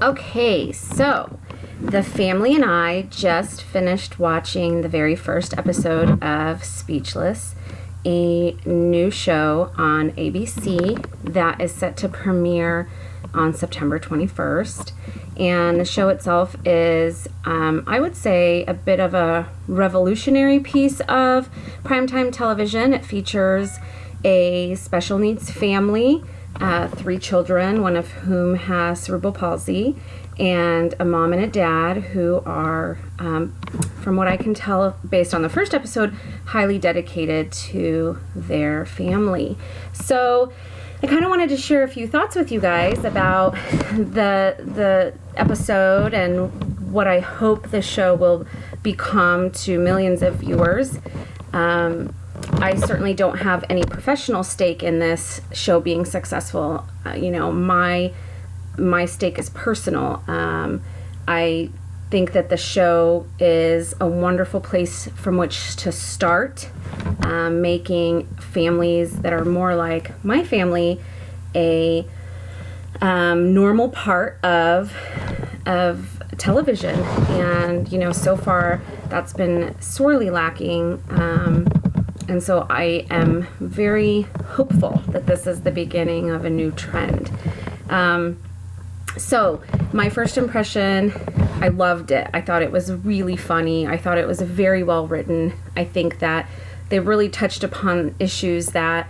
Okay, so the family and I just finished watching the very first episode of Speechless, a new show on ABC that is set to premiere on September 21st. And the show itself is, I would say, a bit of a revolutionary piece of primetime television. It features a special needs family, 3 children, one of whom has cerebral palsy, and a mom and a dad who are, from what I can tell based on the first episode, highly dedicated to their family. So I kind of wanted to share a few thoughts with you guys about the episode and what I hope the show will become to millions of viewers. I certainly don't have any professional stake in this show being successful. My stake is personal. I think that the show is a wonderful place from which to start, making families that are more like my family a normal part of television. And so far that's been sorely lacking. And so I am very hopeful that this is the beginning of a new trend. So my first impression, I loved it. I thought it was really funny. I thought it was very well written. I think that they really touched upon issues that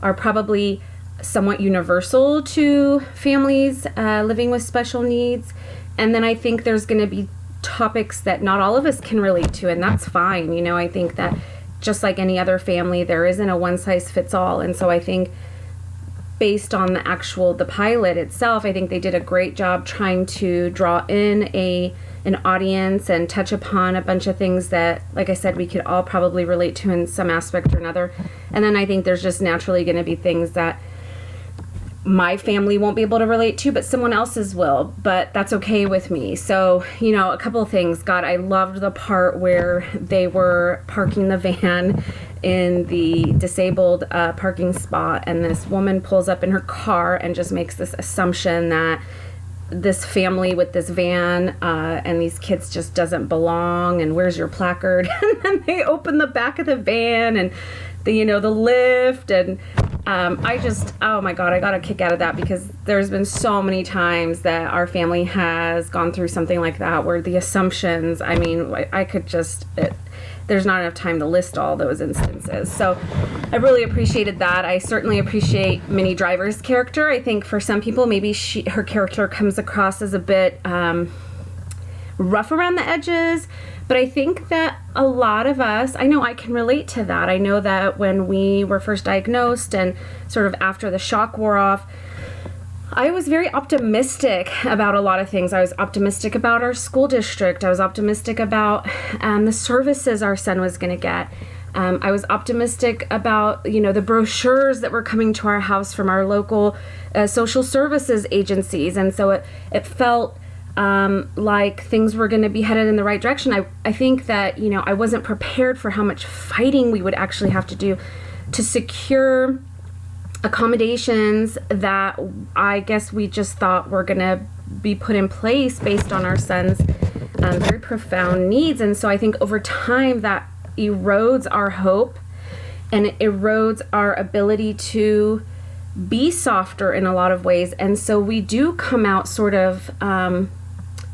are probably somewhat universal to families living with special needs. And then I think there's going to be topics that not all of us can relate to, and that's fine. I think that just like any other family, there isn't a one-size-fits-all. And so I think based on the pilot itself, I think they did a great job trying to draw in an audience and touch upon a bunch of things that, like I said, we could all probably relate to in some aspect or another. And then I think there's just naturally going to be things that my family won't be able to relate to, but someone else's will, but that's okay with me. So, a couple of things. God, I loved the part where they were parking the van in the disabled parking spot, and this woman pulls up in her car and just makes this assumption that this family with this van and these kids just doesn't belong, and where's your placard? And then they open the back of the van and the lift, and oh my God, I got a kick out of that, because there's been so many times that our family has gone through something like that where the assumptions, there's not enough time to list all those instances. So I really appreciated that. I certainly appreciate Minnie Driver's character. I think for some people, maybe her character comes across as a bit rough around the edges. But I think that a lot of us, I know I can relate to that. I know that when we were first diagnosed and sort of after the shock wore off, I was very optimistic about a lot of things. I was optimistic about our school district. I was optimistic about the services our son was going to get. I was optimistic about, the brochures that were coming to our house from our local social services agencies. And so it felt like things were going to be headed in the right direction. I think that, I wasn't prepared for how much fighting we would actually have to do to secure accommodations that I guess we just thought were going to be put in place based on our son's very profound needs. And so I think over time that erodes our hope, and it erodes our ability to be softer in a lot of ways. And so we do come out sort of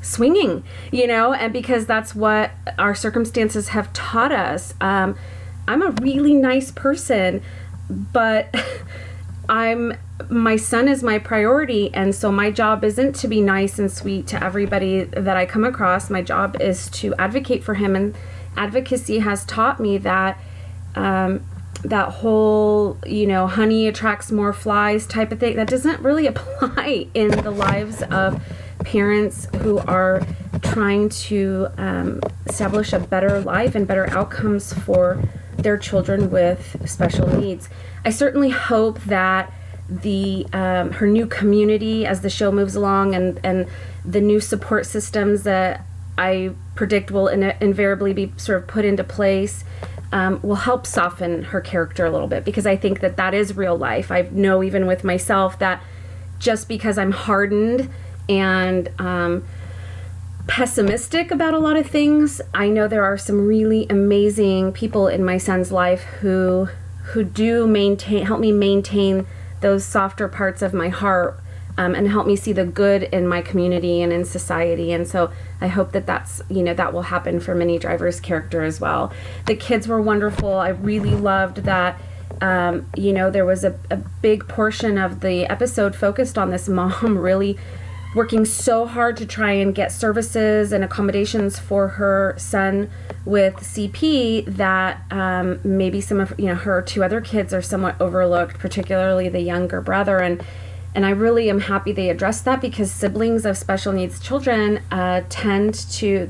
swinging, and because that's what our circumstances have taught us. I'm a really nice person, but my son is my priority, and so my job isn't to be nice and sweet to everybody that I come across. My job is to advocate for him, and advocacy has taught me that that whole, honey attracts more flies type of thing, that doesn't really apply in the lives of parents who are trying to establish a better life and better outcomes for their children with special needs. I certainly hope that her new community, as the show moves along, and the new support systems that I predict will invariably be sort of put into place, will help soften her character a little bit, because I think that is real life. I know even with myself that just because I'm hardened and pessimistic about a lot of things. I know there are some really amazing people in my son's life who do help me maintain those softer parts of my heart, and help me see the good in my community and in society. And so I hope that that will happen for Minnie Driver's character as well. The kids were wonderful. I really loved that. There was a big portion of the episode focused on this mom really working so hard to try and get services and accommodations for her son with CP that maybe some of her two other kids are somewhat overlooked, particularly the younger brother. And I really am happy they addressed that, because siblings of special needs children tend to,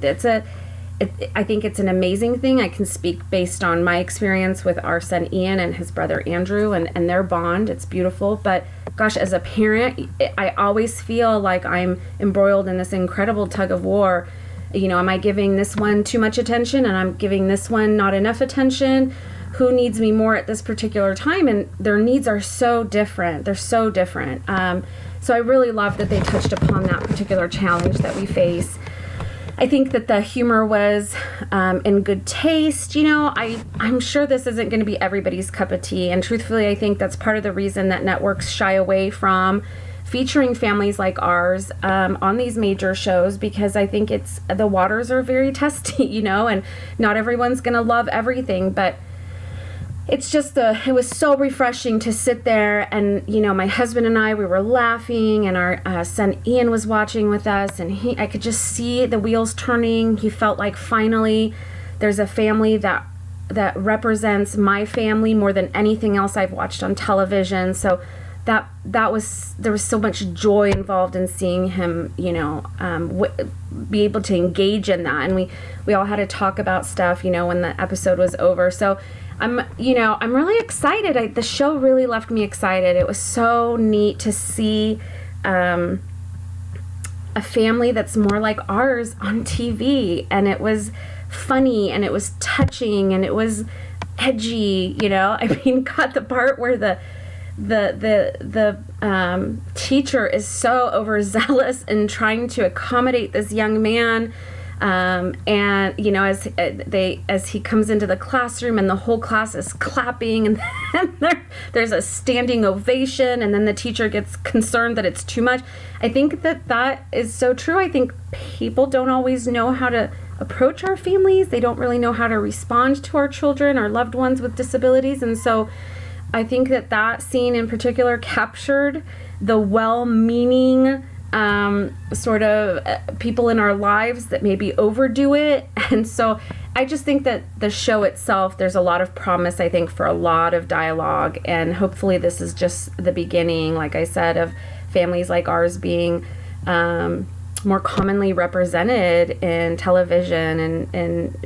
I think it's an amazing thing. I can speak based on my experience with our son Ian and his brother Andrew and their bond. It's beautiful. But gosh, as a parent, I always feel like I'm embroiled in this incredible tug of war. Am I giving this one too much attention, and I'm giving this one not enough attention? Who needs me more at this particular time? And their needs are so different. They're so different. So I really love that they touched upon that particular challenge that we face. I think that the humor was in good taste. I'm sure this isn't going to be everybody's cup of tea. And truthfully, I think that's part of the reason that networks shy away from featuring families like ours on these major shows, because I think the waters are very testy, and not everyone's going to love everything. But it's just it was so refreshing to sit there and, my husband and I, we were laughing, and our son Ian was watching with us, and I could just see the wheels turning. He felt like finally there's a family that represents my family more than anything else I've watched on television. So there was so much joy involved in seeing him, be able to engage in that. And we all had to talk about stuff, when the episode was over. So I'm really excited. The show really left me excited. It was so neat to see a family that's more like ours on TV, and it was funny, and it was touching, and it was edgy. God, the part where the teacher is so overzealous in trying to accommodate this young man. And as he comes into the classroom and the whole class is clapping, and then there's a standing ovation, and then the teacher gets concerned that it's too much. I think that is so true. I think people don't always know how to approach our families. They don't really know how to respond to our children or loved ones with disabilities. And so I think that scene in particular captured the well-meaning sort of people in our lives that maybe overdo it. And so I just think that the show itself, there's a lot of promise, I think, for a lot of dialogue, and hopefully this is just the beginning, like I said, of families like ours being more commonly represented in television and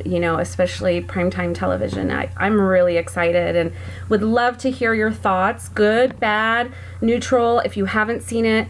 especially primetime television. I'm really excited and would love to hear your thoughts, good, bad, neutral. If you haven't seen it,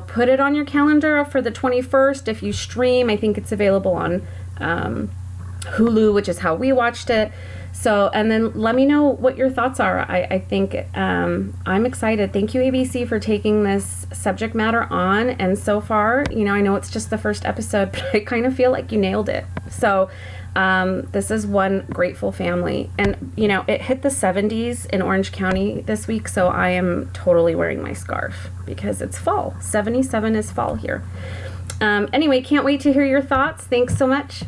put it on your calendar for the 21st. If you stream, I think it's available on Hulu, which is how we watched it. So, and then let me know what your thoughts are. I think I'm excited. Thank you, ABC, for taking this subject matter on. And so far, I know it's just the first episode, but I kind of feel like you nailed it. So this is one grateful family. And, it hit the 70s in Orange County this week, so I am totally wearing my scarf because it's fall. 77 is fall here. Anyway, can't wait to hear your thoughts. Thanks so much.